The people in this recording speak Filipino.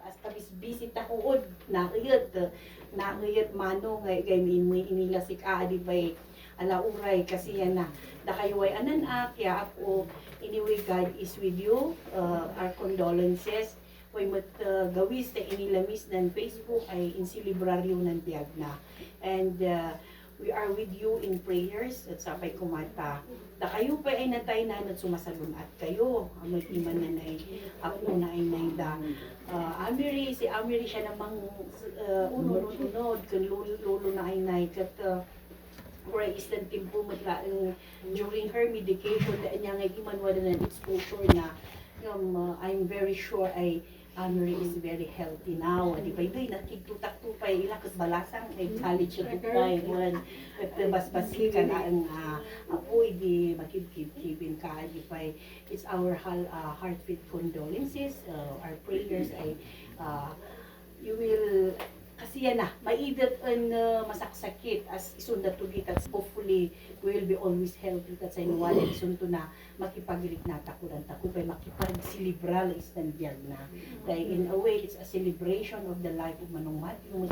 as kabis bisit ako nauyot mano ngay inila si kaadi bay alauray kasi yan na dakayway anan kaya ako anyway God is with you, our condolences way mat gawis na inilamis ng Facebook ay insilibraryo ng tiyag na and we are with you in prayers at sapay kumata. Da kayo pa ay natay na sumasalun at kayo. Amoy iman na nay ako na ay nayda. Amiri, si Amiri siya namang unod-unod kan lolo na ay nay kat for instant timpo matlaang during her medication da niya ngay iman wala na exposure na I'm very sure ay Amiri is very healthy now. Di ba ito'y nakitutak-tupay ila kat balasang ay college siya tupay. At basbasi ka na ang apoy di makibkibkibin ka. Di ba it's our heartfelt condolences. Our prayers ay you will kasi yan na, maidat ang masaksakit as isunda to git at hopefully we will be always healthy at sa inuwala isunto na makipagrik na takuran takupay makipag-celebral is nandiyan na. Dahil in a way, it's a celebration of the life of Manong Mat. Yung